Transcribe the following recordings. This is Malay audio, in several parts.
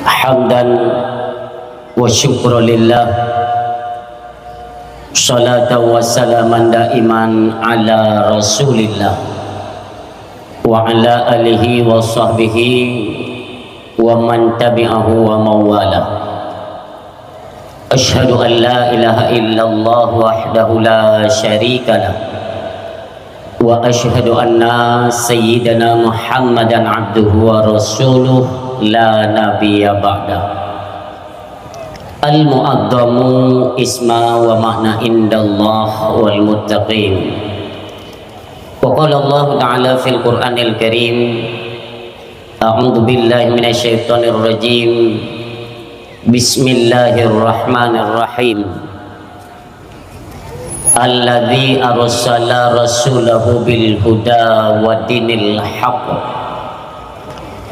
hamdan wa syukra lillah, salatan wa salaman daiman ala rasulillah wa ala alihi wa sahbihi wa man tabi'ahu wa mawala. Asyhadu an la ilaha illallah wahdahu la syarika lah, wa asyhadu anna sayyidana Muhammadan abduhu wa rasuluh la nabiyya ba'da. Al-mu'adzamu isma wa makna indallah wal muttaqin. Wa qala Allah ta'ala fil Qur'anil Karim, a'udzu billahi minasyaitonir rajim. Bismillahirrahmanirrahim. Alladzi arsala rasulahu bil huda wa dinil haqq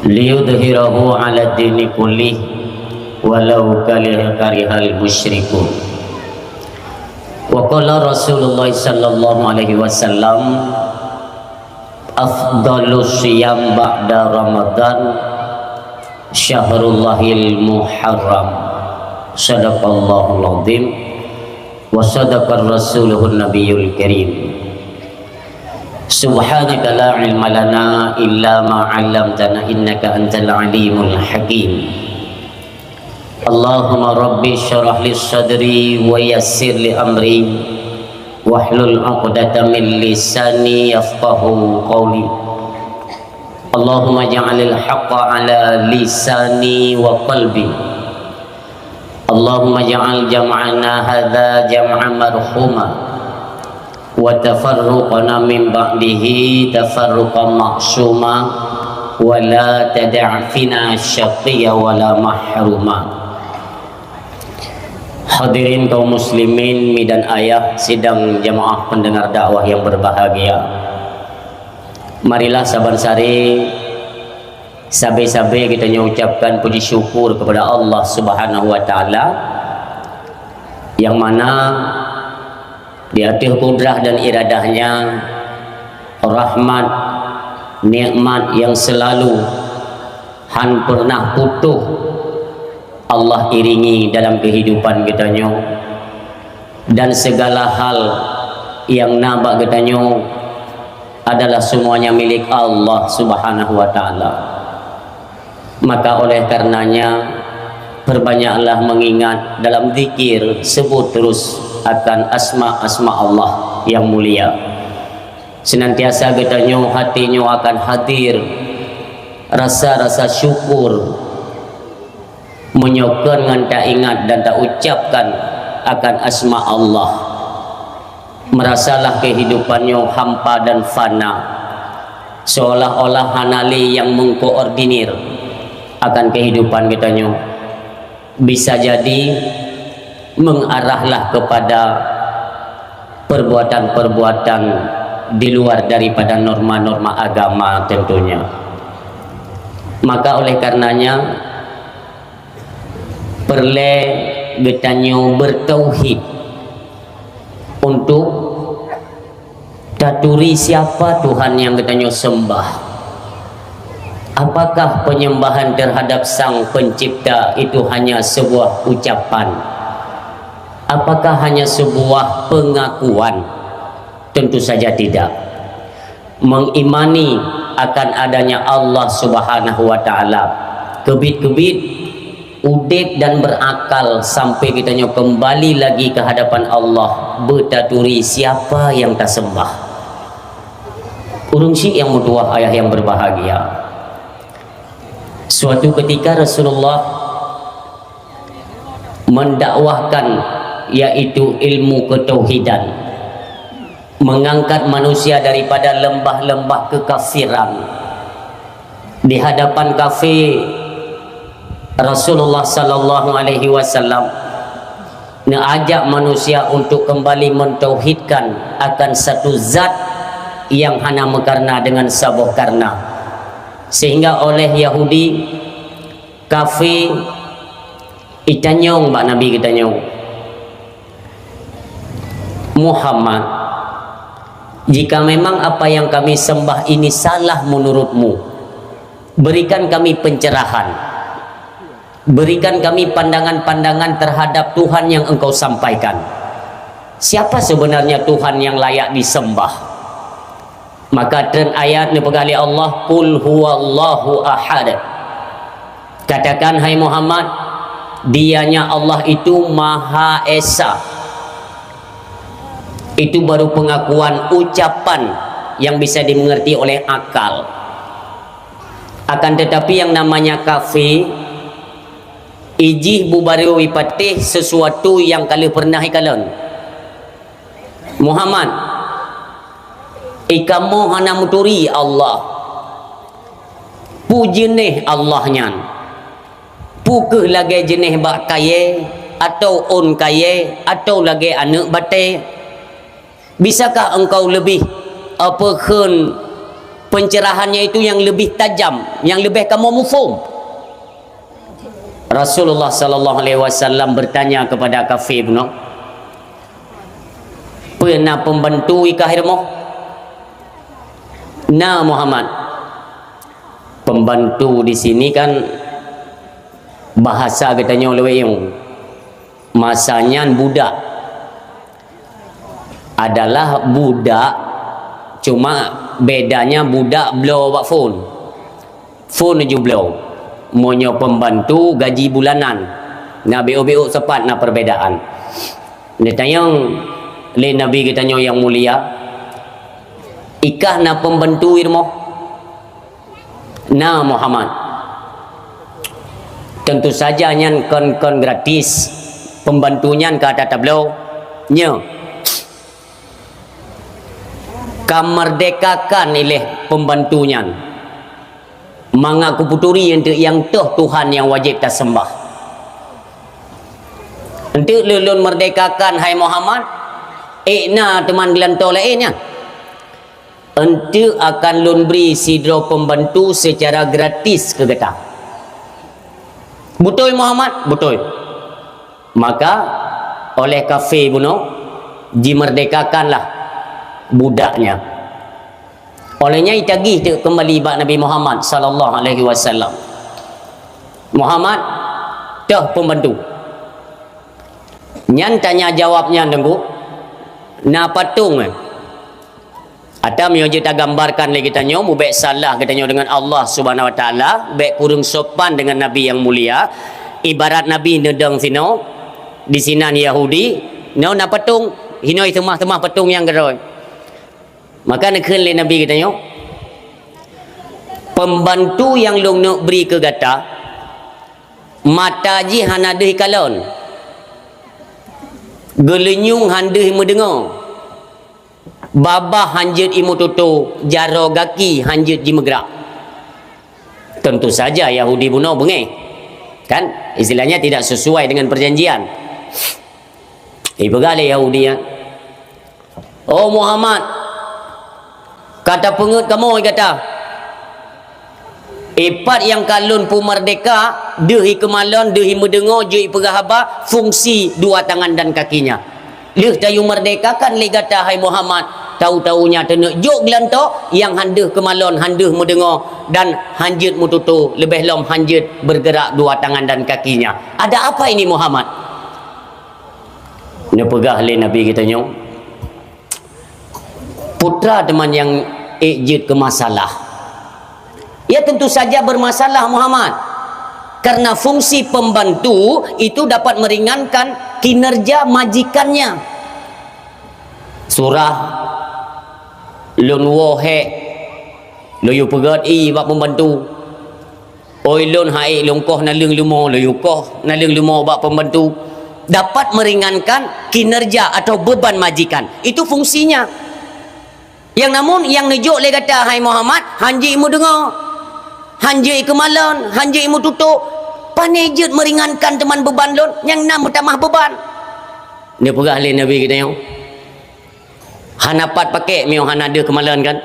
liyudhhirahu 'ala dini kullih walau karihal musyrikun. Wa qala Rasulullah sallallahu alaihi wasallam, afdalus siyam ba'da Ramadan syahrullahil muharram. Sadaqallahul azim wa sadaqar rasuluhun nabiyul karim. Subhanaka la ilma lana illa ma 'allamtana innaka antal alimul hakim. Allahumma rabbi syrah li sadri wa yassir li amri wahlul 'uqdatam min lisani yafqahu qawli. Allahumma ja'alil haqqa 'ala lisani wa qalbi. Allahumma ja'al jam'ana hadza jam'an marhuma wa tafarruqana min ba'dihi tafarruqan ma'suma wa la tad'a' fina syaqiyya wa la mahruma. Hadirin kaum muslimin, mi dan ayah, sidang jamaah pendengar dakwah yang berbahagia, marilah saban-sari sabe-sabe kita ucapkan puji syukur kepada Allah Subhanahu wa taala, yang mana di akhir kudrah dan iradahnya, rahmat nikmat yang selalu han pernah putuh Allah iringi dalam kehidupan kita nyo, dan segala hal yang nabak kita nyo adalah semuanya milik Allah Subhanahu wa taala. Maka oleh karenanya perbanyaklah mengingat dalam zikir, sebut terus akan asma-asma Allah yang mulia. Senantiasa getanyo hatinyo akan hadir rasa-rasa syukur, menyokong dengan tak ingat dan tak ucapkan akan asma Allah. Merasalah kehidupannya hampa dan fana, seolah-olah hanali yang mengkoordinir akan kehidupan getanyo. Bisa jadi mengarahlah kepada perbuatan-perbuatan di luar daripada norma-norma agama tentunya. Maka oleh karenanya perle getanyo bertauhid untuk taturi siapa Tuhan yang getanyo sembah. Apakah penyembahan terhadap Sang Pencipta itu hanya sebuah ucapan? Apakah hanya sebuah pengakuan? Tentu saja tidak. Mengimani akan adanya Allah Subhanahu wa taala, kebit-kebit udip dan berakal sampai kita kembali lagi ke hadapan Allah, bertaturi siapa yang tak sembah. Urung syik yang mutuah ayah yang berbahagia. Suatu ketika Rasulullah mendakwahkan yaitu ilmu ketauhidan, mengangkat manusia daripada lembah-lembah kekafiran. Di hadapan kafir, Rasulullah sallallahu alaihi wasallam mengajak manusia untuk kembali mentauhidkan akan satu zat yang hana mekarna dengan sabuh karna. Sehingga oleh Yahudi kafir itanyong mbak Nabi kitanyong, Muhammad, jika memang apa yang kami sembah ini salah menurutmu, berikan kami pencerahan, berikan kami pandangan-pandangan terhadap Tuhan yang engkau sampaikan. Siapa sebenarnya Tuhan yang layak disembah? Maka turn ayat ni pegali Allah, qul huwallahu ahad. Katakan hai Muhammad, dianya Allah itu Maha Esa. Itu baru pengakuan, ucapan yang bisa dimengerti oleh akal. Akan tetapi yang namanya kafir, ijih bubari wipatih sesuatu yang kali pernah ikalan. Muhammad, ikamu hana muturi Allah, pu jenih Allahnya, pukeh lagi jenih bak kaya atau on kaya atau lagi anak bate. Bisakah engkau lebih apakah pencerahannya itu yang lebih tajam, yang lebih kamu mufhum? Rasulullah sallallahu alaihi wasallam bertanya kepada kafir, no? Pernah pembantu ikahirmu? Nah Muhammad, pembantu di sini kan bahasa katanya oleh yang masanya budak adalah budak, cuma bedanya budak blow bak phone je blow, monyo pembantu gaji bulanan. Nah BO sepat na perbedaan. Dia tanya le Nabi kita yang mulia, ikah na pembantu irmo? Nah Muhammad, tentu saja nyan kon gratis pembantunya kata tablo nya kamerdekakan oleh pembantunya, mengaku puturi yang Tuhan yang wajib kita sembah. Untuk lulun merdekakan hai Muhammad, na teman gelanto lainnya, untuk akan lun beri sidro pembantu secara gratis ke kita. Betul Muhammad? Betul. Maka oleh kafir bunuh dimerdekakanlah budaknya. Olehnya itagih tu kembali bak Nabi Muhammad sallallahu alaihi wasallam. Muhammad, dah pembantu. Nyan tanya jawabnya tengku. Na patung. Ada mio kita gambarkan lagi tanya mu baik salah katanya dengan Allah Subhanahu wa taala, baik kurang sopan dengan Nabi yang mulia. Ibarat Nabi nedang sino di sinan Yahudi, no na patung, hinoi temah-temah patung yang geroi. Maka nak le Nabi katanya, pembantu yang long nak beri ke gata, mata ji hana deh kalon, gelenyung handeh mendengar, babah hanjut imu tutu, jaro gaki hanjut ji megrak. Tentu saja Yahudi bunuh bengai, kan? Istilahnya tidak sesuai dengan perjanjian. Ibegale Yahudi ya. Oh Muhammad, kata pengut kamu kata, ipat yang kalun pu merdeka, dehi kemalon, dehi mendengar, jui perahaba, fungsi dua tangan dan kakinya. Lih tayu merdeka kan li kata hai Muhammad, tahu-tahunya tenek jok gelanto yang handeh kemalon, handeh mendengar dan hanjut mututu, lebih lom hanjut bergerak dua tangan dan kakinya. Ada apa ini Muhammad? Dia pegah le Nabi kita nyong. Putra teman yang ejit ke masalah. Ya tentu saja bermasalah Muhammad. Karena fungsi pembantu itu dapat meringankan kinerja majikannya. Surah lun wohe loyu pegat bak pembantu. Oi lun hai longkoh na leung lumo loyu koh na leung lumo bak pembantu. Dapat meringankan kinerja atau beban majikan. Itu fungsinya. Yang namun yang nejuk le kata hai Muhammad, hanji imu dengar, hanji kemalon, hanji imu tutup, panejut meringankan teman beban lon yang nam bertambah beban. Dia pegah le Nabi kita yang hanapat pakai miu hanade kemalon kan,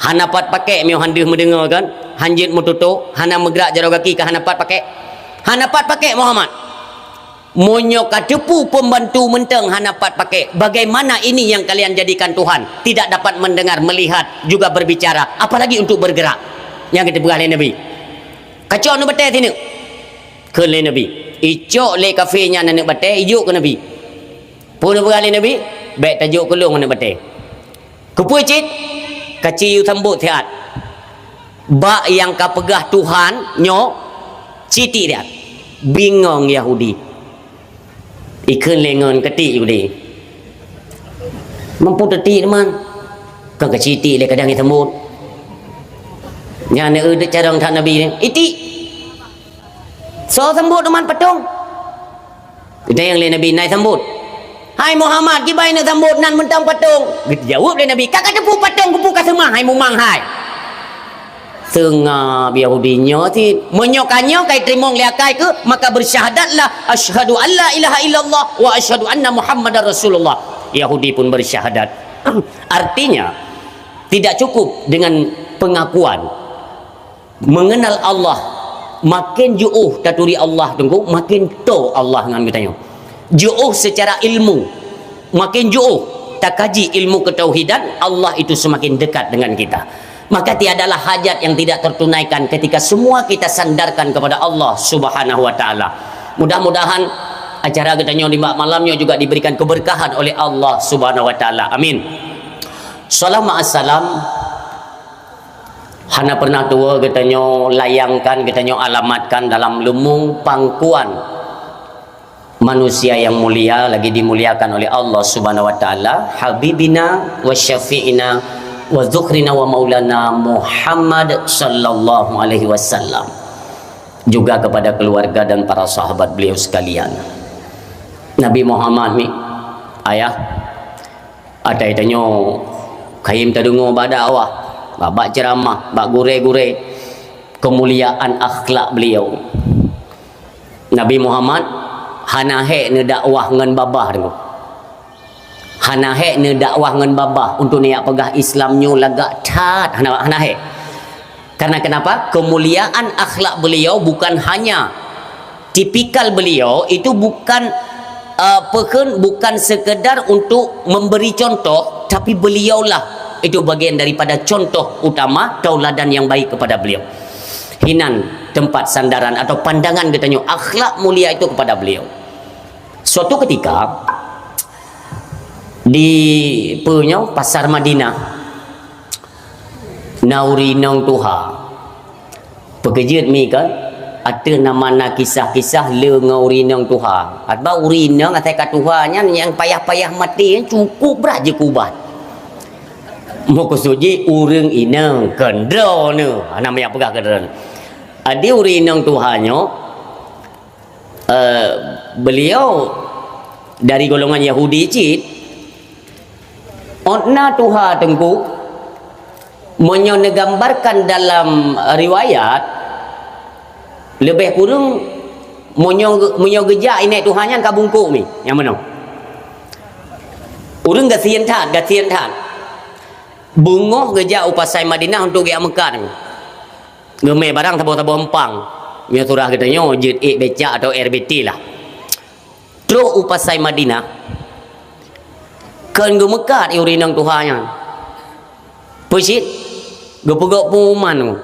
hanapat pakai miu handeh mendengar kan, hanjit mu tutup, hana megrak jaro kaki ke hanapat pakai, hanapat pakai Muhammad. Monyok katepu pembantu menteng hanapat pakai. Bagaimana ini yang kalian jadikan Tuhan? Tidak dapat mendengar, melihat, juga berbicara, apalagi untuk bergerak. yang kita berah le Nabi kacau nu betul sini ke le Nabi icok le kafe nya nak betul ijuk ke Nabi pun berah le Nabi baik tajuk kelung nak betul kepui cit kaci sambut sihat bak yang ka pegah Tuhan nyo citi dia bingung Yahudi ikan lengan ketik Yahudi mampu tetik teman kan keciti le kadang sambut nya ne de carang tak Nabi ni iti so sambut teman patung kita yang le Nabi naik sambut hai Muhammad kibai nak sambut nan mentang patung jawab le Nabi kakak tepu patung kupu ka semah hai mumang hai Tengah Yahudinya ti menyokannya kai terima liakai ke maka bersyahadatlah asyhadu alla ilaha illallah wa asyhadu anna muhammadar rasulullah. Yahudi pun bersyahadat. Artinya tidak cukup dengan pengakuan mengenal Allah, makin jauh taturi Allah tunggu makin to Allah dengan katanya. Jauh secara ilmu, makin jauh tak kaji ilmu ketauhidan, Allah itu semakin dekat dengan kita. Maka tiadalah hajat yang tidak tertunaikan ketika semua kita sandarkan kepada Allah Subhanahu wa taala. Mudah-mudahan acara katanya di malamnya juga diberikan keberkahan oleh Allah Subhanahu wa taala. Amin. Salam assalam. Hana pernah tua katanya layangkan katanya alamatkan dalam lumung pangkuan manusia yang mulia lagi dimuliakan oleh Allah Subhanahu wa taala, habibina wa syafi'ina wa dzukhrina wa maulana Muhammad sallallahu alaihi wasallam, juga kepada keluarga dan para sahabat beliau sekalian. Nabi Muhammad ni ayah ada itanyo kaim tadungo bada awah bak ceramah bak gure-gure kemuliaan akhlak beliau. Nabi Muhammad hanahe ne dakwah ngan babah tu. Hanahe ne dakwah ngan babah untuk niat pegah Islamnya lagak tat hanahe. Karena kenapa? Kemuliaan akhlak beliau bukan hanya tipikal beliau itu bukan bukan sekedar untuk memberi contoh, tapi beliaulah itu bagian daripada contoh utama tauladan yang baik kepada beliau. Hinan tempat sandaran atau pandangan katanya akhlak mulia itu kepada beliau. Suatu ketika di punya pasar Madinah nauri nong tuha pekerja mi kan ada nama kisah-kisah le ngauri nong tuha atau uri nong atai katuhanya yang payah-payah mati cukup berat je kubat mau kesuji urang inang kendro ne nama yang pegah kendro ada uri nong tuhanya beliau dari golongan Yahudi cit Ona tuha tengku menyonegambarkan dalam riwayat lebih kurang monyo geja ini tuhannya kabungku ni yang mana urang gasian tan bungoh geja upasai Madinah untuk dia Mekah ni ngeme barang tabo-tabo empang nya surah katanya jid beca atau RBT lah terus upasai Madinah kan gue mekat urinang tuhanya pusit gue pegok pengumuman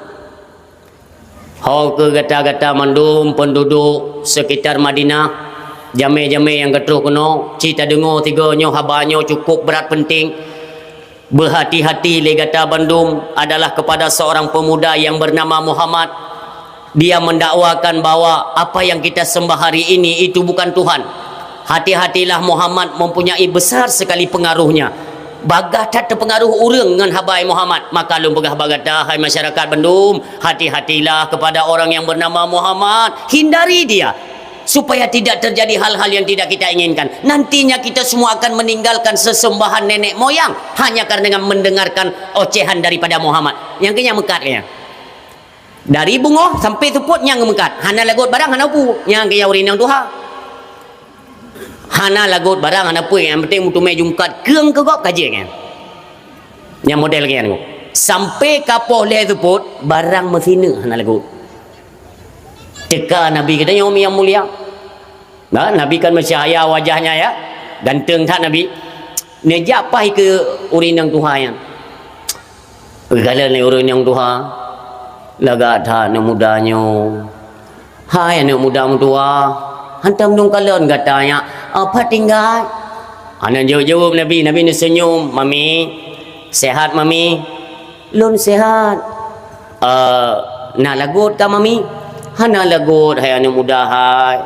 ke gata-gata mandum penduduk sekitar Madinah jame-jame yang ketuh kena cita dengar tiganya habanyo cukup berat penting berhati-hati le gata bandum adalah kepada seorang pemuda yang bernama Muhammad. Dia mendakwakan bahawa apa yang kita sembah hari ini itu bukan Tuhan. Hati-hatilah, Muhammad mempunyai besar sekali pengaruhnya. Bagah tak terpengaruh orang dengan habai Muhammad. Maka lu pegah bagata, hai masyarakat Bandung, hati-hatilah kepada orang yang bernama Muhammad. Hindari dia supaya tidak terjadi hal-hal yang tidak kita inginkan. Nantinya kita semua akan meninggalkan sesembahan nenek moyang hanya karena mendengarkan ocehan daripada Muhammad. Yang kena mekat kaya. Dari bungo sampai tuput yang mekat. Hana lagut barang hana pu. Yang kaya urinang tuha. Hana lagut barang hana pu. Yang penting mutu mai jungkat keung kegok kaji kan. Yang model kaya ni. Sampai kapoh leh tuput barang mesina hana lagut. Teka Nabi kata yang mulia. Nah, Nabi kan bercahaya wajahnya ya. Ganteng tak Nabi. Nejak pai ke urinang tuha yang. Kalau ni urinang tuha. laga tha anak mudanya. Hai anak muda tua, hantam dong kalian katanya, apa tinggal? Anak jawab Nabi ni senyum, mami, sehat mami? Lun sehat. Nak lagut ka mami? Hana lagut hai anak muda hai.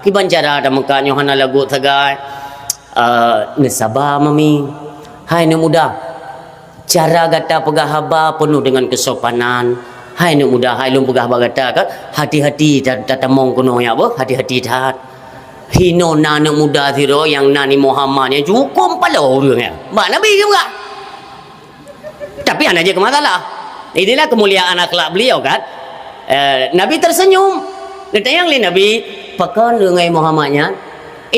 Kiban cara ada mukanya hana lagut sagai. Sabar mami. Hai anak muda. Cara kata pegah haba penuh dengan kesopanan. Hai anak muda, hai lum pegah haba kata kan. Hati-hati tatamong kuno ya apa? Hati-hati tat. Hino na anak muda thiro yang nani Muhammad yang cukup pala orangnya. Mak Nabi ke bukan? Tapi anak aja ke masalah. Inilah kemuliaan akhlak beliau kan. Nabi tersenyum. Ditanya oleh Nabi, pakan dengan Muhammadnya.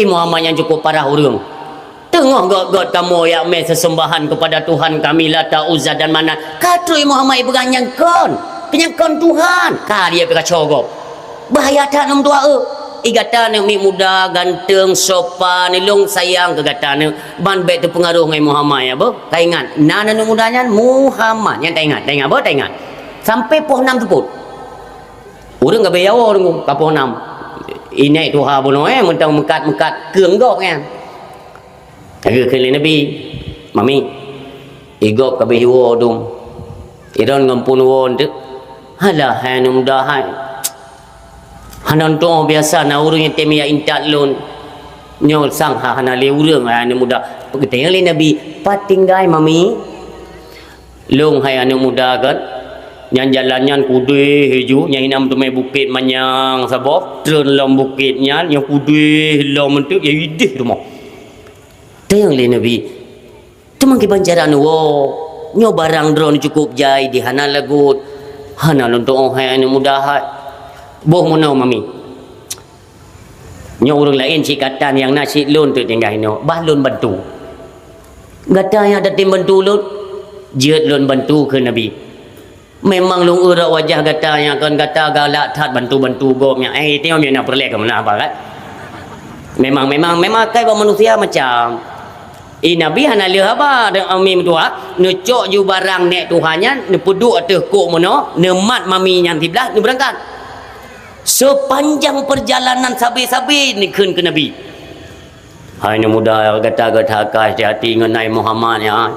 Muhammad yang cukup parah orang. Tengah god kamu yang sesembahan kepada Tuhan kami Lata, Uzza dan Manat. Katui Muhammad ibu kenyangkan Tuhan. Kah dia berkacau. Bahaya tak nam tua igata ni muda ganteng sopan long sayang ke gata ni ban bet tu pengaruh ngai Muhammad ya bo. Tak ingat nana nu mudanya Muhammad yang tak ingat bo tak ingat. Sampai poh 6 teput. Urang ga bayar orang ka poh 6. Ini tu ha bono mentang mekat keung gok kan. Aga kali Nabi mami igop ka behiwo dum. Iron ngampun won tu. Halah hanum dah hai. Hanan doa biasa na urang yang temia intat lon. Nyol sang ha hana le urang anu muda. Pegedeng le Nabi patinggai mami. Long hai anu muda kan. Yang jalannya kude heju yang inam tu mai bukit manyang sabok turun lom bukitnya yang kude lom mentuk ya idih rumah. Tayang le Nabi. Temang ke banjaran wo. Nyo barang drone cukup jai di hana lagut. Hana lon doa hai anu muda hai. Boh menau mami. Nyo orang lain cikatan yang nasi lun tu tinggal ino. Bah lun bantu. Gata yang ada tim bantu lun. Jihad lun bantu ke Nabi. Memang lung urat wajah gata yang kan gata galak tat bantu-bantu gomnya. Tengok dia nak perlek ke mana apa kan. Memang kai manusia macam. Nabi hana lihat apa mami tua. Necok ju barang nek Tuhannya. Ne peduk atas kok mana. Ne mat mami yang tiblah. Ne berangkat. Sepanjang perjalanan sabi-sabi ni kun ke Nabi. Hai ni muda kata hati-hati dengan Nabi Muhammad ya.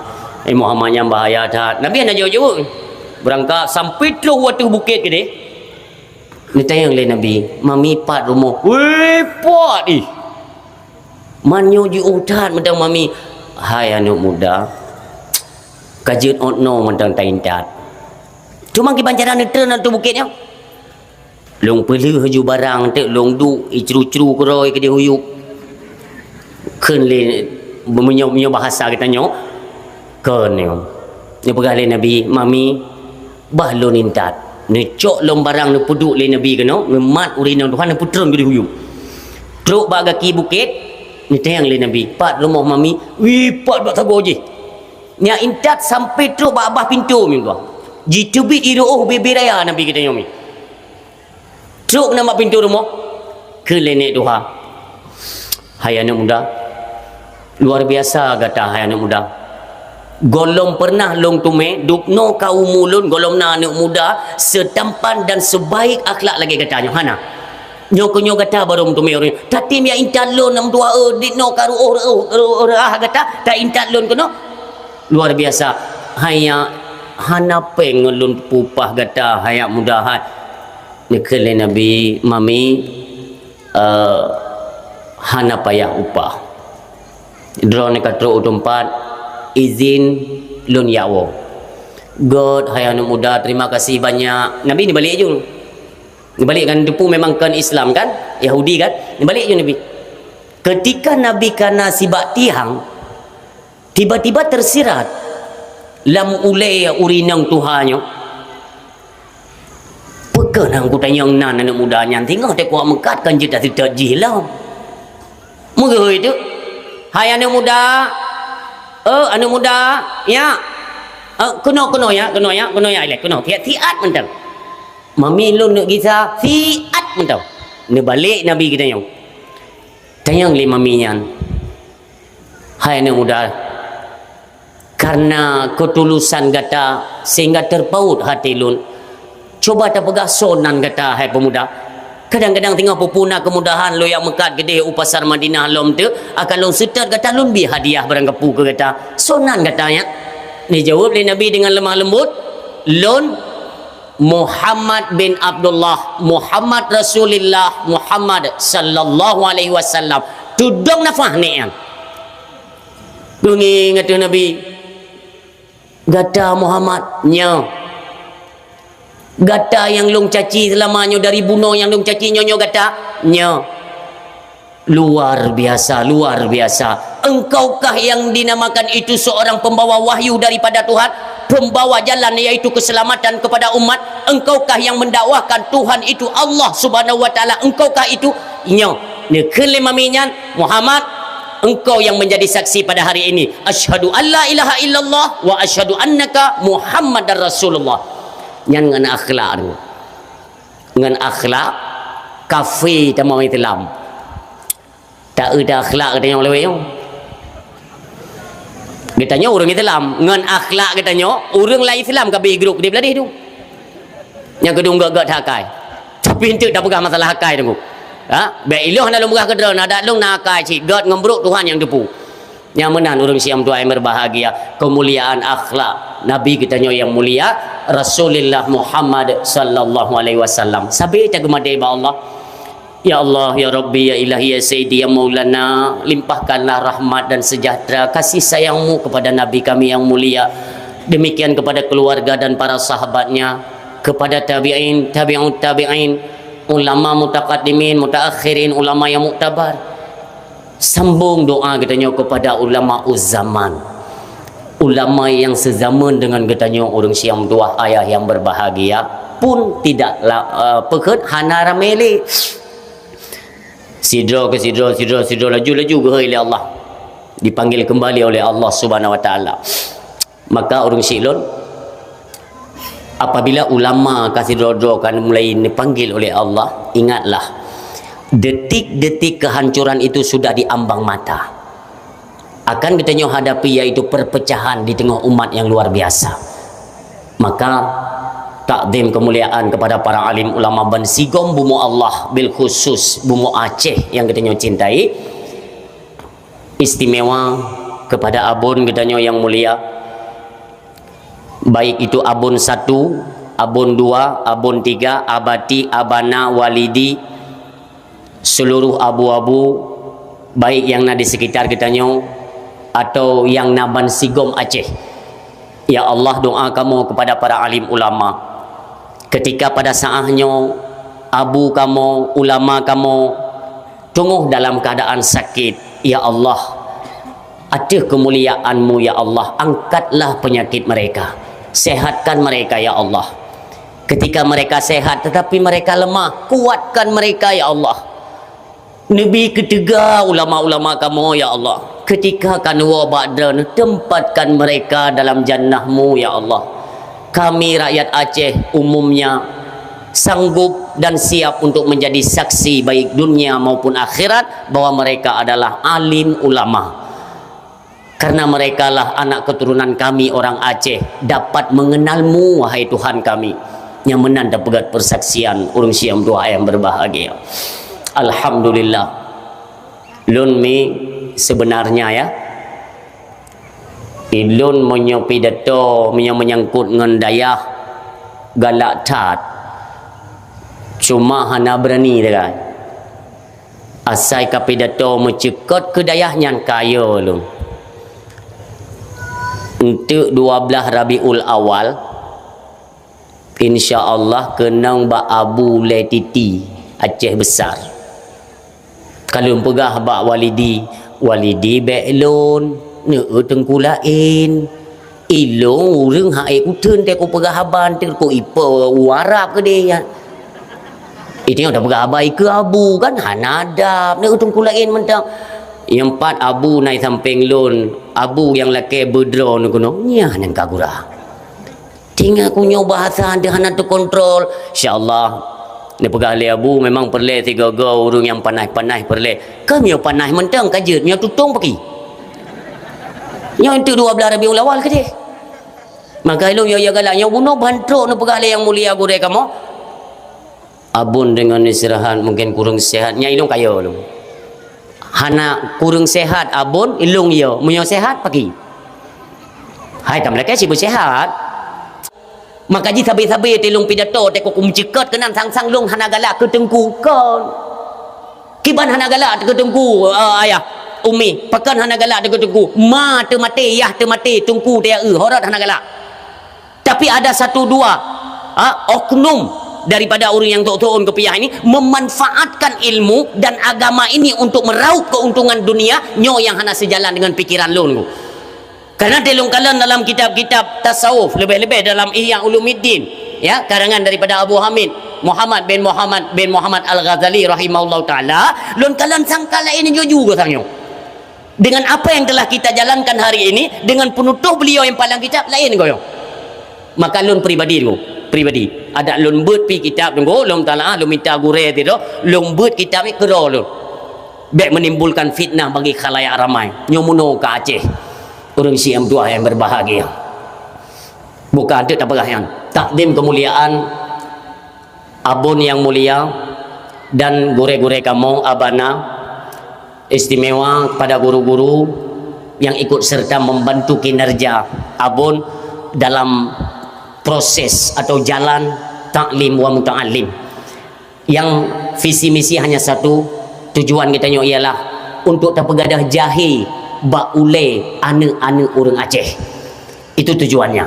Muhammad yang bahaya tat. Nabi nak jauh-jauh. Berangkat sampai terus waktu bukit ke dia. Ni tanya oleh Nabi, mami pat rumah. Weh, pat ih. Manyo ji utat mentang mami. Hai anak muda. Kajut otno mentang taintat. Cuma ki bancaran ni turun tu bukitnya. Long perlu haju barang tek long du icru-cru keroi ke dia huyuk. Keun le menyo bahasa kita nyo. Keun ni. Ni pegah le Nabi, mami bah lo nintat. Ni cok long barang ni puduk le Nabi keno, memat urinang Tuhan ni putron ke dia huyuk. Truk ba kaki bukit, ni tayang le Nabi, pat rumah mami, wi pat bak sago je. Nya intat sampai truk ba abah pintu mi tuan. Jitubit iruh bebe raya Nabi kita nyomi. Truk nama pintu rumah ke lenek Tuhan. Hai anak muda. Luar biasa kata hai anak muda. Golong pernah long tume dukno kaum mulun golong na anak muda setampan dan sebaik akhlak lagi katanya hana. Nyo kata baru tume orang. Tatim ya intat lon nam dua ditno karu kata tak intat lon kono. Luar biasa. Hanya hana pengelun pupah kata hayak muda hai. Nikele Nabi mami hana payah upah. Drone katro utumpat izin lun yawo. God hai anu muda terima kasih banyak. Nabi ni balik je. Ni balik kan depu memang kan Islam kan? Yahudi kan? Ni balik je Nabi. Ketika Nabi kana sibak tiang tiba-tiba tersirat lam ulai urinang Tuhannya. Pekan aku tanya nan anak muda yang tengok tak kuat mekat kan je tak jilam. Mengapa itu? Hai anak muda. Anak muda ya. Kena ya elek kena. Tiat mentang. Mami lu nak kisah tiat mentang. Ni balik Nabi kita yang. Tanya le mami yang. Hai anak muda. Karena ketulusan kata sehingga terpaut hati lun. Coba tak pegah sonan kata hai pemuda. Kadang-kadang tengah pupuna kemudahan lo yang mekat gede pasar Madinah lom tu akan lo setat kata lo bi hadiah barang kepu ke kata. Sonan katanya. Ni jawab oleh Nabi dengan lemah lembut. Lon Muhammad bin Abdullah, Muhammad Rasulullah, Muhammad sallallahu alaihi wasallam. Tudong nafah ni yang. Dungi ngata Nabi. Gata Muhammad nya. Gata yang long caci selamanya dari bunuh yang long caci nyonyo gata nya. Luar biasa, luar biasa. Engkaukah yang dinamakan itu seorang pembawa wahyu daripada Tuhan, pembawa jalan yaitu keselamatan kepada umat? Engkaukah yang mendakwahkan Tuhan itu Allah Subhanahu wa taala? Engkaukah itu nya? Ni kelima minyan Muhammad, engkau yang menjadi saksi pada hari ini. Asyhadu alla ilaha illallah wa asyhadu annaka Muhammadar Rasulullah. Yang dengan akhlak tu. Dengan akhlak kafe tamam Islam. Tak ada akhlak katanya oleh wayang. Katanya orang Islam dengan akhlak katanya orang lain Islam kabe grup dia beladih tu. Yang kedua gak hakai. Tapi ente dah pegang masalah hakai tu. Ha? Baik iloh nak lumrah kedra nak dak long nak hakai cik. God ngembruk Tuhan yang depu. Yang menan orang Siam tu yang berbahagia, kemuliaan akhlak Nabi katanya yang mulia Rasulullah Muhammad sallallahu alaihi wasallam. Sabi tak gemadai ba Allah. Ya Allah, ya Rabbi, ya Ilahi, ya Sayyidi, ya Maulana, limpahkanlah rahmat dan sejahtera kasih sayangmu kepada Nabi kami yang mulia. Demikian kepada keluarga dan para sahabatnya, kepada tabi'in, tabi'ut tabi'in, ulama mutaqaddimin, mutaakhirin, ulama yang muktabar. Sambung doa katanya kepada ulama uzzaman, ulama yang sezaman dengan katanya orang Siam tua ayah yang berbahagia pun tidak pekut hana ramele sidra ke sidra laju ke oleh Allah, dipanggil kembali oleh Allah Subhanahu wa taala. Maka orang Silon apabila ulama kasih sidra kan mulai dipanggil oleh Allah, ingatlah detik-detik kehancuran itu sudah diambang mata. Akan katanya hadapi yaitu perpecahan di tengah umat yang luar biasa. Maka takdim kemuliaan kepada para alim ulama ban sigom bumu Allah, bil khusus bumu Aceh yang katanya cintai, istimewa kepada abun katanya yang mulia, baik itu abun 1, abun 2, abun 3, abati, abana, walidi, seluruh abu-abu baik yang ada di sekitar katanya atau yang naban sigom Aceh. Ya Allah, doa kamu kepada para alim ulama ketika pada saatnya abu kamu, ulama kamu tunggu dalam keadaan sakit. Ya Allah, ada kemuliaanmu ya Allah, angkatlah penyakit mereka, sehatkan mereka ya Allah. Ketika mereka sehat tetapi mereka lemah, kuatkan mereka ya Allah. Nabi ketiga ulama-ulama kamu ya Allah, ketika kanwa ba'dan tempatkan mereka dalam jannahmu ya Allah. Kami rakyat Aceh umumnya sanggup dan siap untuk menjadi saksi baik dunia maupun akhirat bahwa mereka adalah alim ulama. Karena mereka lah anak keturunan kami orang Aceh dapat mengenalmu wahai Tuhan kami. Yang menanda pegat persaksian orang Siam doa yang berbahagia. Alhamdulillah. Lun mi sebenarnya ya, ilun menyopi dato menyangkut dengan dayah galak tat. Cuma hana berani dengan asai kapidato mencekot ke dayahnya kaya lu. Untuk 12 Rabiul Awal insya-Allah kenang ba Abu Letiti Aceh besar. Kalau pegah bak walidi be'lon ne tengkulain ilong urang hae kuteun te ko pegah haban te ko ipa warap ke dia. Itu dah pegah abai ke abu kan hanadap ne tengkulain mentang. Yang 4 abu naik samping lon, abu yang laki bedro ne kuno nya nang kagura. Tinggal kunyo bahasa dia hana terkontrol. Insya-Allah ni pegah le abu memang perle 3 urang yang panai-panai perle. Kami yang panai mentang kajut nya tutung pergi. Nya itu 12 Rabiul Awal ke dia. Maka ilung ya galak yang bunuh bantruk nu pegah yang mulia gure kamu. Abun dengan istirahat mungkin kurang sehatnya ilung kaya lu. Hana kurang sehat abun ilung ya munyo sehat pagi. Hai tam lek si bersehat. Maka ji sabi-sabi tilung pidato te ko kumciket kenan sang-sang lung hana galak ke tengku kon. Kiban hana galak ke tengku ayah umi pakan hana galak ke tengku ma te mati yah te mati tengku dia horat hana galak. Tapi ada satu dua oknum daripada orang yang tok-tokon kepiah ini memanfaatkan ilmu dan agama ini untuk meraup keuntungan dunia nyo yang hana sejalan dengan pikiran lun. Karena telung-kalan dalam kitab-kitab tasawuf, lebih-lebih dalam Ihya Ulumuddin, ya, karangan daripada Abu Hamid Muhammad bin Muhammad Al-Ghazali rahimahullah taala, lun kalan sangkala ini juga sangyo. Dengan apa yang telah kita jalankan hari ini, dengan penutup beliau yang palang kitab lain goyo. Maka lun pribadi ada lun beut pi kitab tunggu lun talaah lun minta gure tu lun beut kitab ni kero lun baik menimbulkan fitnah bagi khalayak ramai nyomuno ke Aceh orang Syiam tua yang berbahagia bukan itu tak yang takdim kemuliaan abun yang mulia dan gure-gure kamu abana istimewa kepada guru-guru yang ikut serta membantu kinerja abun dalam proses atau jalan taklim wa muta'allim yang visi misi hanya satu, tujuan kita ialah untuk terpegadah jahi baule ane-ane orang Aceh. Itu tujuannya.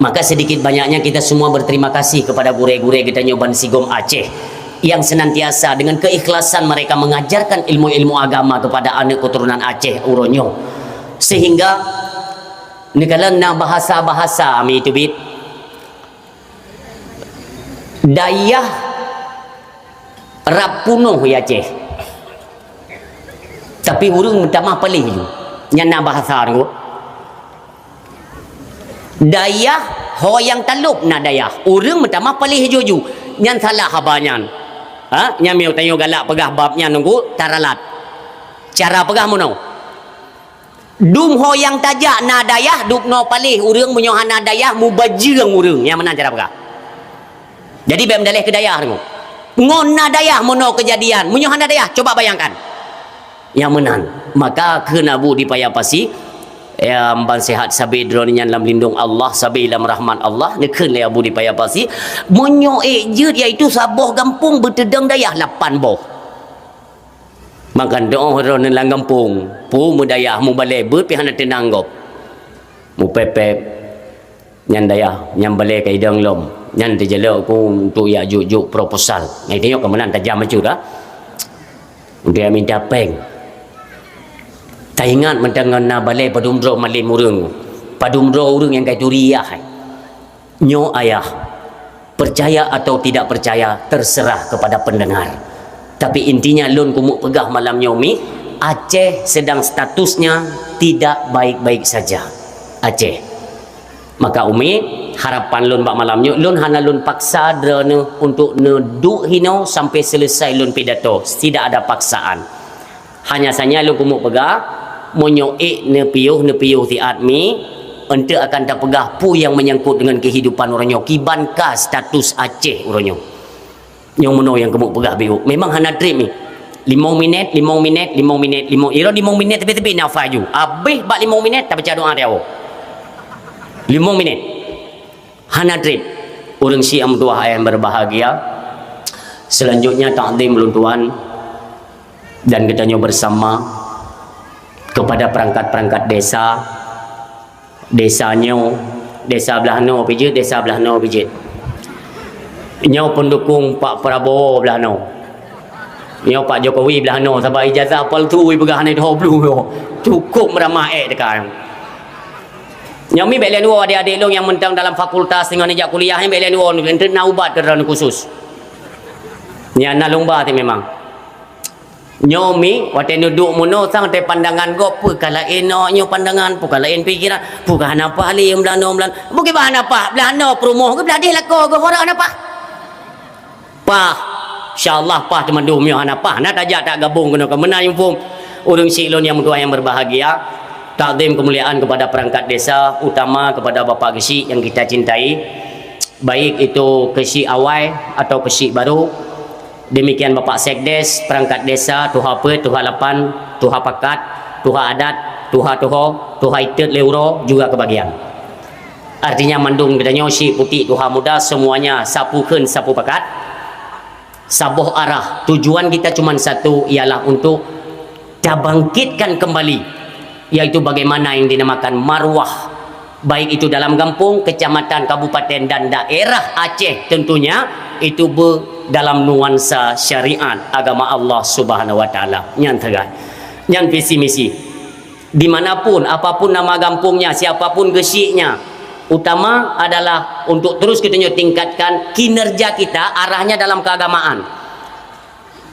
Maka sedikit banyaknya kita semua berterima kasih kepada gure-gure kita nyoban Sigom Aceh yang senantiasa dengan keikhlasan mereka mengajarkan ilmu-ilmu agama kepada anak keturunan Aceh uronyo, sehingga nikalan bahasa-bahasa ami itu bit dayah rapunuh ya Aceh. Tapi urang minta mah pelih tu. Nyana bahasa tu. Dayah hoyang talup na dayah. Urang minta mah pelih juju. Nyan salah habanyan. Nyamiu tayo galak pegah babnya nunggu taralat. Cara pegah mono. Dum hoyang tajak na dayah duk no pelih urang munyo hana dayah mubajirang urang. Yang mana cara pegah? Jadi bem dalih ke dayah tu. Ngona dayah mono kejadian. Munyo hana dayah coba bayangkan. Yang menang. Maka kena bu dipayapasi ya mban sehat sabi dronian dalam lindung Allah sabi dalam rahmat Allah nekun le abu dipayapasi munyo je iaitu saboh gampung betedang dayah 8 boh. Makan doa ron dalam kampung pu mudayah mu balai bet pi hana tenang gop. Mu pepep nyan dayah nyam balai kai dang lom. Nyan terjelak ku untuk ya juk proposal. Ngai tengok kemenan tajam macam dah. Dia minta peng. Tak ingat mendengar na balai padumro malim urang. Padumro urang yang kai turiah. Nyo ayah. Percaya atau tidak percaya terserah kepada pendengar. Tapi intinya lun kumuk pegah malam nyomi Aceh sedang statusnya tidak baik-baik saja. Aceh. Maka umi harapan lun bak malamnya lun hana lun paksa drone untuk neduk hino sampai selesai lun pidato, tidak ada paksaan. Hanya saja lun kumuk pegah monyo ne piuh ti admi ente akan tak pegah pu yang menyangkut dengan kehidupan orangnya kiban ka status Aceh orangnya yang mono yang kumuk pegah biu memang hana trip ni 5 minit ira 5 minit tepi-tepi nafaju habis bak 5 minit tak baca doa dia 5 minit hana trip orang Syiam tua yang berbahagia. Selanjutnya takdim ulun tuan dan katanya bersama kepada perangkat-perangkat desanya desa belah no pijit nyo pendukung Pak Prabowo belah no nyo Pak Jokowi belah no sebab ijazah paltu pegah ni 20 cukup meramah dekat Nyami belen dua adik-adik long yang mentang dalam fakultas dengan ijak kuliah yang belen dua untuk naubat kerana khusus. Nya na lomba tu memang. Nyomi wate duduk mono sang te pandangan go pu kala enoknya pandangan pu kala en pikiran pu kan apa ali belano bukan bahan apa belano promo ke beladih lako go hora apa. Pah insyaallah pah teman dumnya apa nak tajak tak gabung kena ke menang pun urang silon yang tua yang berbahagia. takdim kemuliaan kepada perangkat desa, utama kepada Bapak Gesik yang kita cintai, baik itu Gesik awal atau Gesik baru. Demikian Bapak Sekdes, perangkat desa, Tuha Pe, Tuha Lapan, Tuha Pakat, Tuha Adat, Tuha Toho, Tuha Itet Leuro juga kebagian. Artinya mandung gedanya si putih Tuha muda semuanya sapukeun sapu pakat. Sabuh arah. Tujuan kita cuma satu, ialah untuk bangkitkan kembali, yaitu bagaimana yang dinamakan marwah, baik itu dalam kampung, kecamatan, kabupaten dan daerah Aceh tentunya, itu dalam nuansa syariat agama Allah Subhanahu wa taala. Nyantagan. Yang visi misi. Dimanapun, apapun nama kampungnya, siapapun gesiknya, utama adalah untuk terus kita tingkatkan kinerja kita, arahnya dalam keagamaan.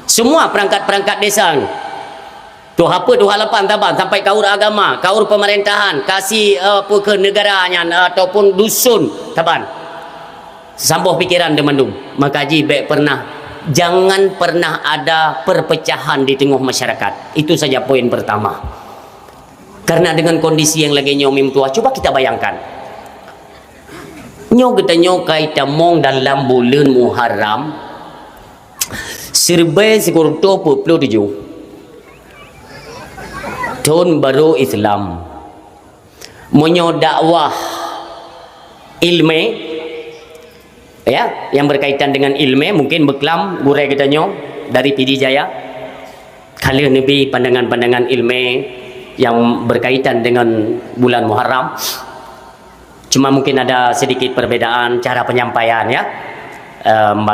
Semua perangkat-perangkat desa, Tuha apa, Tuha Lapan, taban, sampai kaur agama, kaur pemerintahan, kasih apa ke negaranya ataupun dusun, taban. Sambuh pikiran demandung. Maka haji baik pernah, jangan pernah ada perpecahan di tengah masyarakat. Itu saja poin pertama. Karena dengan kondisi yang lagi nyomim tua, coba kita bayangkan. Kita kaita mong dalam bulan Muharram, serba sekurto 27 tahun baru Islam, menyo dakwah ilmu, ya, yang berkaitan dengan ilmu, mungkin beklam gurai kita dari PD Jaya, kali Nabi pandangan-pandangan ilmu yang berkaitan dengan bulan Muharram. Cuma mungkin ada sedikit perbedaan cara penyampaian, ya.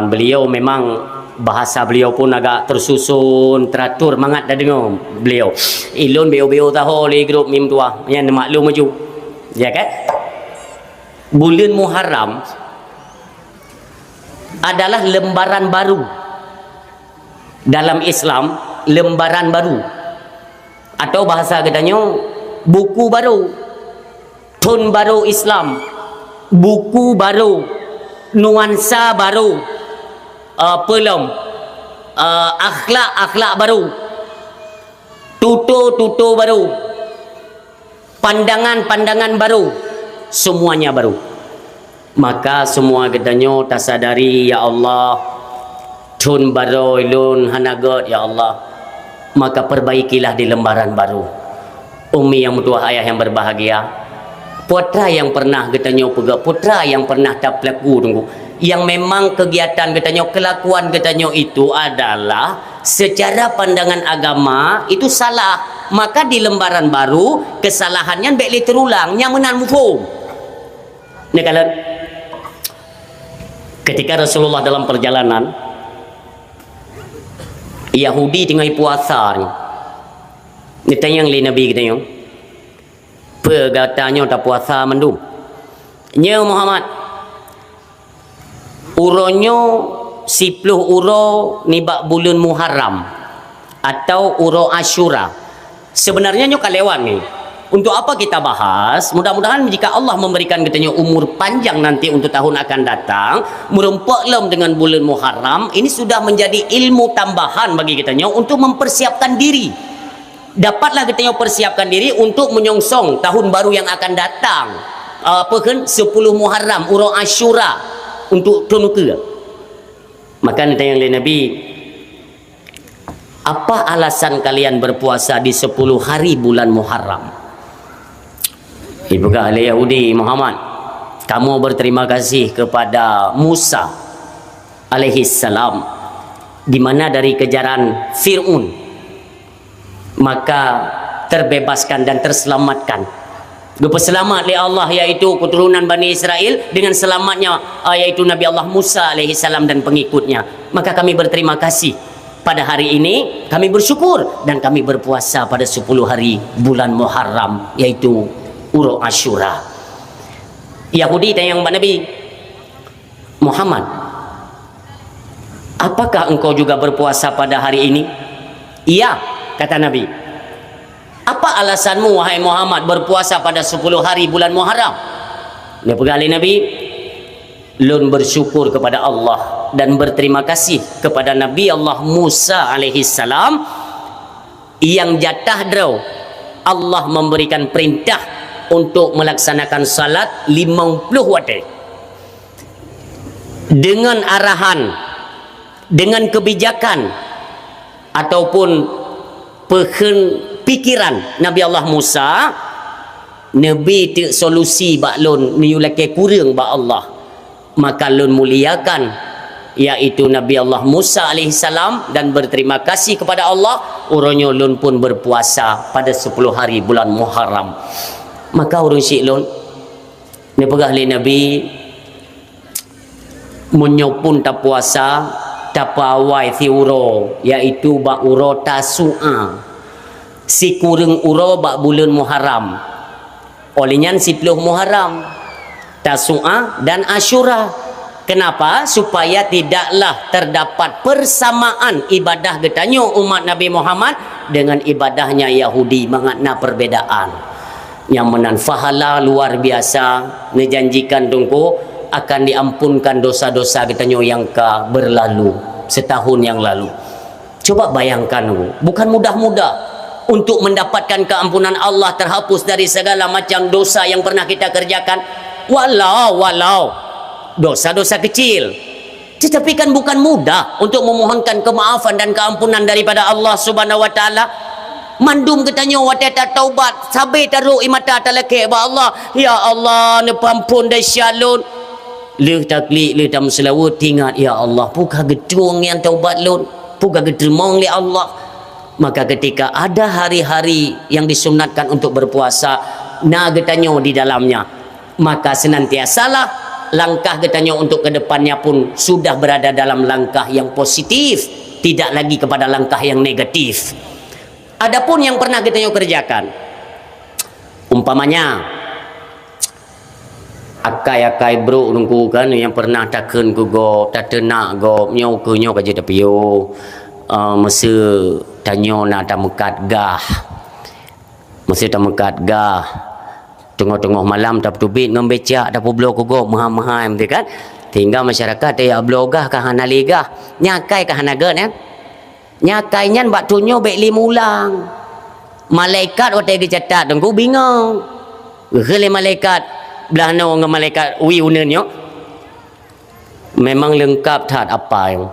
Beliau memang bahasa beliau pun agak tersusun, teratur, mangat dah dengar beliau. Ilun beo-beo tahu li grup mim tua, yang maklum maju. Ya kan? Bulan Muharram adalah lembaran baru dalam Islam, lembaran baru, atau bahasa katanya buku baru, tun baru Islam, buku baru, nuansa baru, akhlak baru, tutur baru, pandangan baru, semuanya baru. Maka semua katanya tasadari, ya Allah, tun baru ilun hanagot, ya Allah, maka perbaikilah di lembaran baru. Umi yang mutua, ayah yang berbahagia, putra yang pernah katanya pegak, putra yang pernah tak pelaku tunggu, yang memang kegiatan katanya, kelakuan katanya itu adalah secara pandangan agama itu salah, maka di lembaran baru kesalahannya baik terulang, yang menan mufhum. Ini kalian ketika Rasulullah dalam perjalanan, Yahudi tengah puasa ni, ditanya oleh Nabi katanya, pergatanya tak puasa mendung. Nya Muhammad, uronyo 10 uro nibak bulan Muharram atau uro Asyura. Sebenarnya nyo kalewan ni. Untuk apa kita bahas? Mudah-mudahan jika Allah memberikan katanya umur panjang nanti untuk tahun akan datang, merempak lem dengan bulan Muharram, ini sudah menjadi ilmu tambahan bagi katanya untuk mempersiapkan diri. Dapatlah katanya persiapkan diri untuk menyongsong tahun baru yang akan datang. Apa kan 10 Muharram, uro Asyura untuk tunuka. Maka ditanya oleh Nabi, apa alasan kalian berpuasa di 10 hari bulan Muharram? Ibu ahli Yahudi, Muhammad, kamu berterima kasih kepada Musa alaihi salam, di mana dari kejaran Fir'aun maka terbebaskan dan terselamatkan. Selamat oleh Allah, yaitu keturunan Bani Israel dengan selamatnya yaitu Nabi Allah Musa alaihi salam dan pengikutnya. Maka kami berterima kasih pada hari ini, kami bersyukur dan kami berpuasa pada 10 hari bulan Muharram, yaitu uro Asyura. Yahudi tanya Nabi Muhammad, apakah engkau juga berpuasa pada hari ini? Iya, kata Nabi. Apa alasanmu wahai Muhammad berpuasa pada 10 hari bulan Muharram? Dia pegali Nabi, lun bersyukur kepada Allah dan berterima kasih kepada Nabi Allah Musa alaihi salam yang jatah draw Allah memberikan perintah untuk melaksanakan salat 50 waktu dengan arahan, dengan kebijakan ataupun pikiran Nabi Allah Musa. Nabi tu solusi bak lon ni laki kurang bak Allah, maka lon muliakan iaitu Nabi Allah Musa alaihissalam dan berterima kasih kepada Allah. Orangnya lon pun berpuasa pada 10 hari bulan Muharram. Maka orang syik lon ni pegah li Nabi menyopun tak puasa tak pawai si uro iaitu bak uro Tasu'a, si kurang uro bak bulan Muharram. Olehnya 10 Muharram, Tasu'a dan Asyura. Kenapa? Supaya tidaklah terdapat persamaan ibadah getanya umat Nabi Muhammad dengan ibadahnya Yahudi, mengenai perbedaan. Yang menan fahala luar biasa, menjanjikan tunggu akan diampunkan dosa-dosa getanya yang berlalu setahun yang lalu. Coba bayangkan, bukan mudah-mudah untuk mendapatkan keampunan Allah, terhapus dari segala macam dosa yang pernah kita kerjakan, walau dosa-dosa kecil. Tetapi kan bukan mudah untuk memohonkan kemaafan dan keampunan daripada Allah Subhanahu wa taala. Mandum katanya watata taubat sabai taruh imata talake ba Allah, ya Allah ne pampun dah syalun le taklik le tam selawat ingat ya Allah puka gedung yang taubat lun puka gedemong li Allah. Maka ketika ada hari-hari yang disunatkan untuk berpuasa, na getanya di dalamnya, maka senantiasalah langkah getanya untuk kedepannya pun sudah berada dalam langkah yang positif, tidak lagi kepada langkah yang negatif. Adapun yang pernah getanya kerjakan, umpamanya akai-akai bro nunggu kan yang pernah takkan ku go tatenak go nyau ke nyau kaje tapio masa tanya nak tamekat gah, masa tamekat gah tengah-tengah malam tak tubit membecak tak blok go maham-maham tu kan, tinggal masyarakat ya blogah ka hana legah nyakai ka hana gen ya nyakai nyan bak tunyo bek lim ulang malaikat otai dicatat tengku bingung gele malaikat belah no dengan malaikat wi unenyo memang lengkap tak apa yang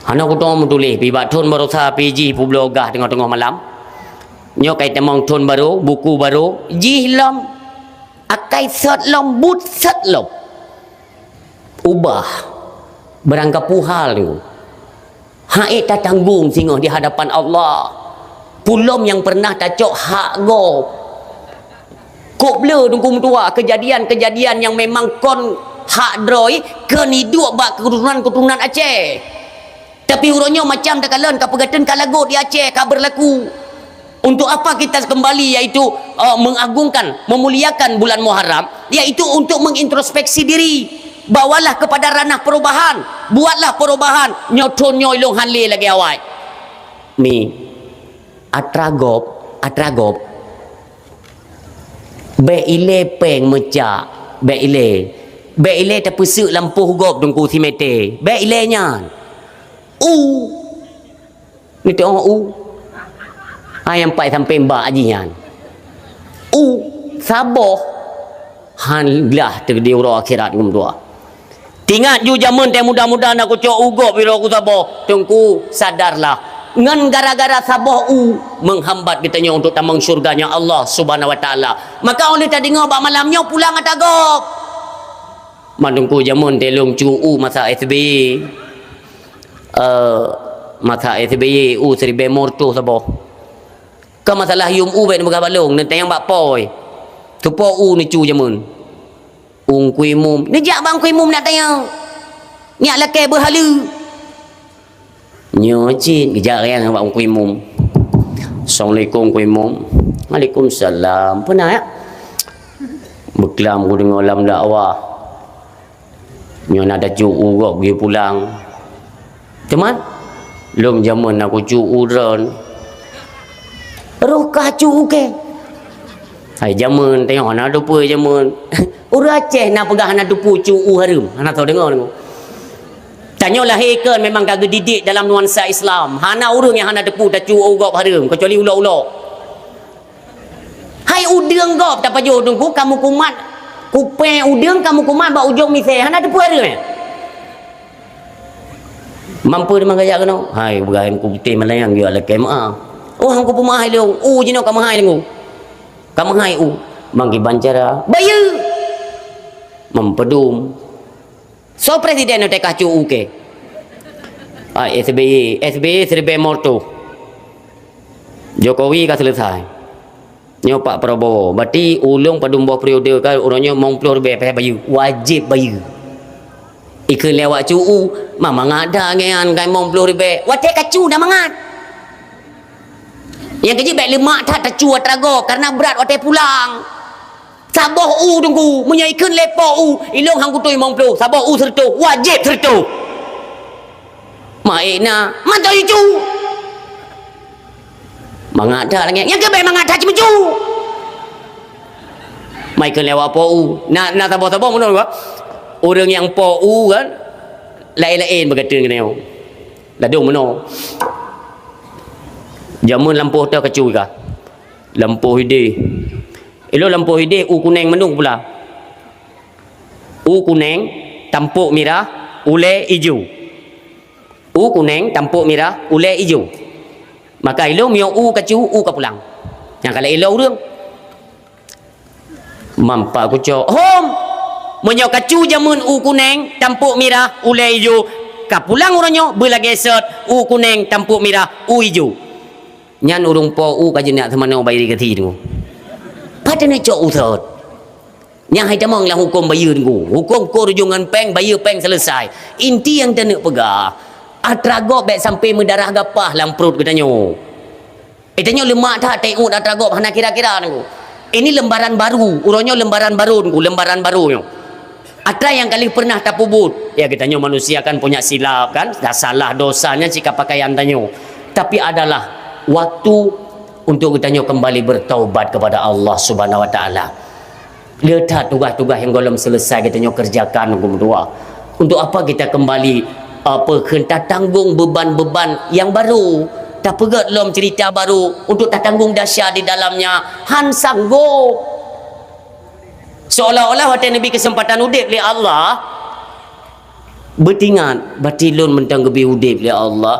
hana ku tong tulis pi bak tun baru sa piji pu blogah tengah-tengah malam nyo kai temong tun baru buku baru jihlam akai set lom but set lom ubah berangkap puhal tu hae tak tanggung singoh di hadapan Allah pulom yang pernah tacok hak go kok blur tunggu tua kejadian-kejadian yang memang kon hak droi keniduk bak keturunan Aceh. Tapi urangnya macam tak kalen ka pegaten ka lagu di Aceh ka berlaku. Untuk apa kita kembali iaitu mengagungkan, memuliakan bulan Muharram, iaitu untuk mengintrospeksi diri. Bawalah kepada ranah perubahan, buatlah perubahan. Nyotonyo ilung hanli lagi awai. Mi atragop be ile peng mecak be ile tak pusuk lampu gop dengku si mete be ile nya ni tu ayam pai sampai mbak ajian saboh hanlah terdi ura akhirat ngum dua tingat ju jamun teh mudah-mudah nak cok ugop bila aku saboh tengku sadarlah ngan gara-gara saboh menghambat kitanya untuk tamang syurganya Allah Subhanahu wa taala. Maka oleh tak dengar bak malamnya pulang atagop. Mandungku jamun telung cu masa SBY. Masa SBY seribe morto saboh. Ka masalah yum baik nak balong nanti yang bak poi. Tu po ni cu jamun. Kuih mum. Ni jak bang kuih mum nak tanya. Nyak lake berhala. Nyocin kejap yang abang kuih mum. Assalamualaikum kuih mum. Waalaikumsalam. Pernah ya? Beklam aku dengar dalam dakwah. Nyo nak ada cu'u kok pergi pulang. Cuman lom zaman aku cu'u ron. Rukah cu'u ke? Hai zaman tengok nak dupu zaman. Orang Aceh nak pegang anak dupu cu'u harum. Anak tahu dengar dengar. Tanya lahir kan memang kagak didik dalam nuansa Islam. Hana urang yang hana depu tak cu ugap harum kecuali ulo-ulo. hai udang gop tak pajo tunggu kamu kumat kupe udang kamu kumat ba ujung miseh hana tu puara ni mampu dia mangaya kena hai bergain ku putih malayang dia lek ma oh hang ku pemahai lu jino kamu hai lu kamu hai mangki bancara bayar mempedum so presiden nak kacu ke SBY serba morto Jokowi ka selesai nyo Pak Prabowo berarti ulung padumbo periode ka orangnya mau pelur be bayu wajib bayu ikut lewat cuu mama ngada ngan kai mau pelur be wate kacu dah mangat yang kerja baik lemak tak tacu atrago karena berat wate pulang saboh tunggu menyaikan lepo ilung hang kutui mau pelur saboh sertu wajib sertu maina mantau itu mangada lagi yang kebe mangada cimucu mai ke lewat po na tabo mun ba orang yang po kan lain-lain berkata kena ladung meno jamun lampu tu kecu ka lampu hide elo lampu hide kuning menung pula kuning tampuk merah ule hijau kuning tampuk merah ule hijau maka ilo mio kecu ke pulang yang kalau ilo urang mampa ku cok hom menyo kecu jamun kuning tampuk merah ule hijau ka pulang uranyo bela geset kuning tampuk merah hijau nyan urung po ka jenak semana bayar ke ti tu pada nak cok usut yang hai tamang lah hukum bayar tu hukum ko rujungan peng bayar peng selesai inti yang tak nak pegang atragop baik sampai mendarah gapah dalam perut katanya tanya lemak tak tengok atragop hana kira-kira tu ini lembaran baru uronyo lembaran baru tu lembaran baru atra yang kali pernah tapubut ya katanya manusia kan punya silap kan dah salah dosanya jika pakaian tanyo tapi adalah waktu untuk katanya kembali bertaubat kepada Allah Subhanahu Wa Taala lihat tugas-tugas yang golem selesai katanya kerjakan berdua untuk apa kita kembali kita tanggung beban-beban yang baru tak pegat lom cerita baru untuk tak tanggung dahsyat di dalamnya han sanggup seolah-olah waktu Nabi kesempatan udip oleh Allah bertingat berarti lon mentang gebi udip oleh Allah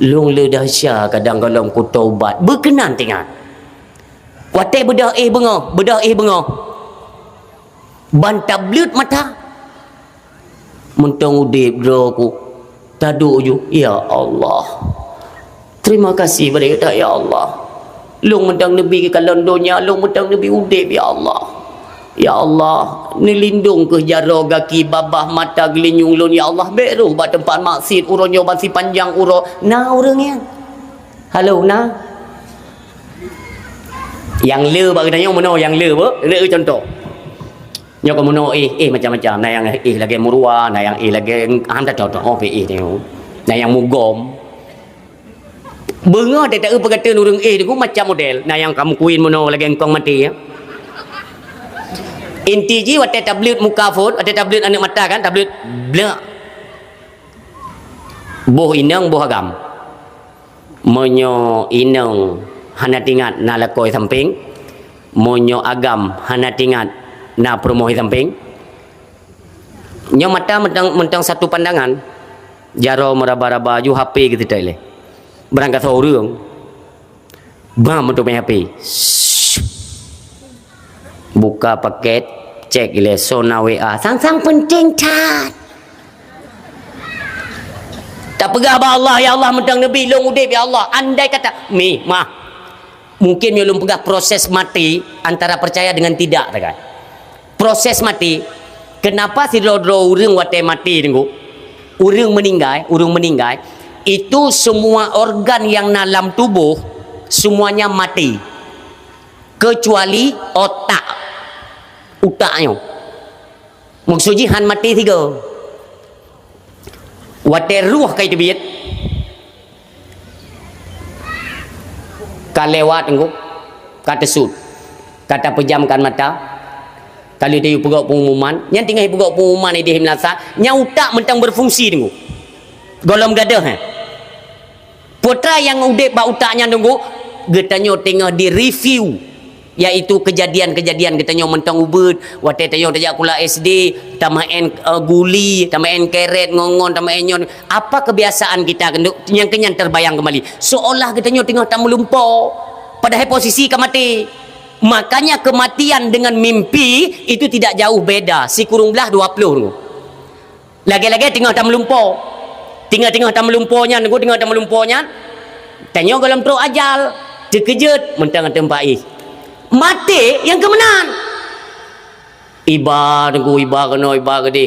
long le dahsyat kadang kalau ku taubat berkenan tingat waktu bedah bengah ban tablet mata mentang udip aku taduk ju ya Allah terima kasih pada kita ya Allah long mentang Nabi ke kalan dunia long mentang Nabi udip ya Allah ni lindung ke jaro gaki babah mata gelinyung lon ya Allah beru ba tempat maksud uronyo masih panjang uro na orangnya halo na yang le ba katanya mana yang le contoh nyo kamu no macam-macam na yang lagi murua na yang lagi anda contoh ni na yang mugom benga tak berkata urang tu macam model na yang kamu kuin mono lagi engkong mati ya inti ji wate tablet muka phone wate tablet anak mata kan tablet blak boh inang boh agam monyo inang hana tingat na lakoi samping monyo agam hana tingat na promohi samping nyo mata mentang satu pandangan jaro meraba-raba ju HP gitu tak le berangkat seorang bam untuk main HP buka paket cek ile sona WA sang-sang penting tak pegah ba Allah ya Allah mentang Nabi long udip ya Allah andai kata mungkin belum pegah proses mati antara percaya dengan tidak kan proses mati kenapa si dro urang wate mati tunggu urang meninggal itu semua organ yang dalam tubuh semuanya mati kecuali otaknya maksudnya han mati tiga wate ruh kai tebit kalewat tunggu kata sud kata pejamkan mata kalau dia pegak pengumuman yang tinggal pegak pengumuman dia melasa yang utak mentang berfungsi tunggu golom gadah putra yang udip ba utaknya tunggu getanya tengah di review iaitu kejadian-kejadian kita nyo mentang ubud wate tayo tajak kula SD tamaen guli tamaen keret ngongon tamaen nyon apa kebiasaan kita yang kenyan terbayang kembali seolah kita nyo tengah tak melumpur padahal posisi ke mati. Makanya kematian dengan mimpi itu tidak jauh beda si kurung belah 20 tu lagi-lagi tengah tak melumpur tengah-tengah tak melumpurnya tengah tak melumpurnya tanya dalam teruk ajal terkejut mentang tempat mati yang kemenang iba kena gede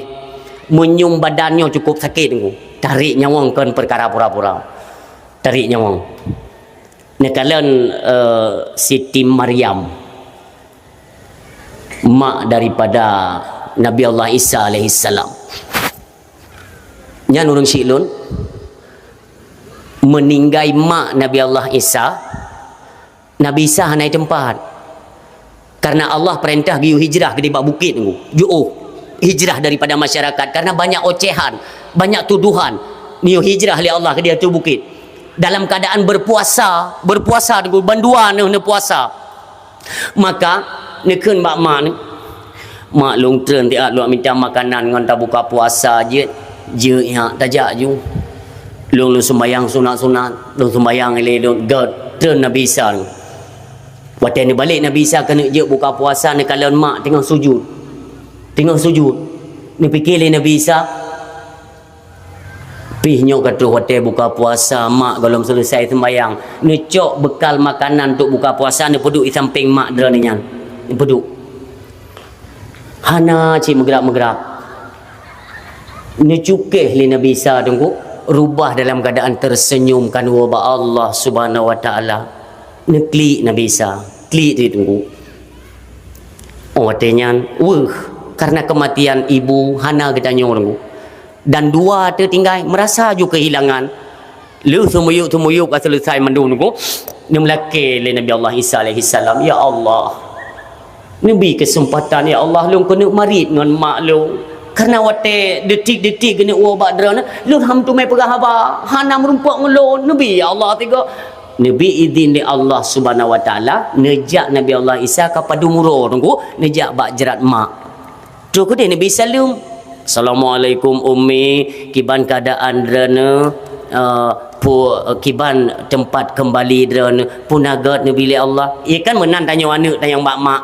menyum badannya cukup sakit tarik nyawang kan perkara pura-pura tarik nyawang nekalan Siti Maryam mak daripada Nabi Allah Isa alaihissalam nya nurung silun meninggai mak Nabi Allah Isa Nabi Isa hanai tempat karena Allah perintah giu hijrah ke di bukit tu. Hijrah daripada masyarakat karena banyak ocehan, banyak tuduhan. Niu hijrah oleh Allah ke dia tu bukit. Dalam keadaan berpuasa tu bandua ne puasa. Maka nekeun mak ni mak long tren tiak lu minta makanan ngan tak buka puasa je ya tajak ju. Lu sembayang sunat-sunat, lu sembayang ele lu god tren Nabi Isa ni. Waktu ni balik Nabi Isa kena je buka puasa ni kalau mak tengah sujud ni fikir le Nabi Isa pihnya kata waktu buka puasa mak kalau selesai sembahyang ni cok bekal makanan untuk buka puasa ni peduk di samping mak dera ni nyan ni peduk hana cik megrak-megrak ni cukeh le Nabi Isa tunggu rubah dalam keadaan tersenyum kan wa Allah Subhanahu wa taala ni klik Nabi Isa klik dia tunggu artinya karena kematian ibu hana kita tunggu dan dua tertinggal merasa juga kehilangan lu semuyuk selesai menunggu ni melaki le Nabi Allah Isa alaihi salam ya Allah nabi kesempatan ya Allah lu kena marit dengan mak lu karena wate detik-detik kena ubat drana lu ham tu mai pegah haba hana merumpuk ngelon nabi ya Allah tiga Nabi izin di Allah Subhanahu wa taala nejak Nabi Allah Isa kepada umur tunggu nejak bak jerat mak tu ke dia Nabi sallam Assalamualaikum ummi kiban keadaan drana kiban tempat kembali drana punagat Nabi li Allah kan menan tanya anak tanya mak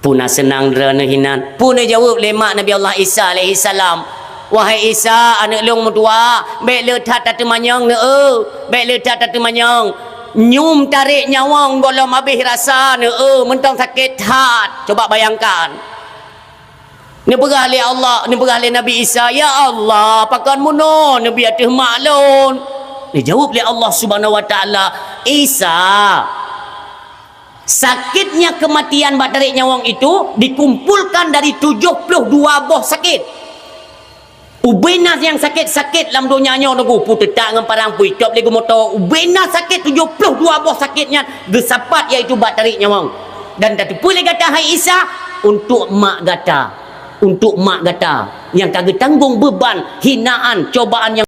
puna senang drana hinan puna jawab le mak Nabi Allah Isa alaihi salam wahai Isa anak long mertua baik letat tatu manyang ne baik letat tatu manyang nyum tarik nyawang golom habis rasa ne mentang sakit hat coba bayangkan ni perah le Allah ni perah le Nabi Isa ya Allah pakan muno nabi atih maklun ni jawab le Allah Subhanahu wa taala Isa sakitnya kematian bak tarik nyawang itu dikumpulkan dari 72 buah sakit ubenas yang sakit-sakit dalam dunianya nunggu putetak dengan parang pui top lagi motor ubenas sakit 72 buah sakitnya gesapat iaitu bak tarik nyawang dan tatu pulih kata hai Isa untuk mak gata yang kagak tanggung beban hinaan cobaan yang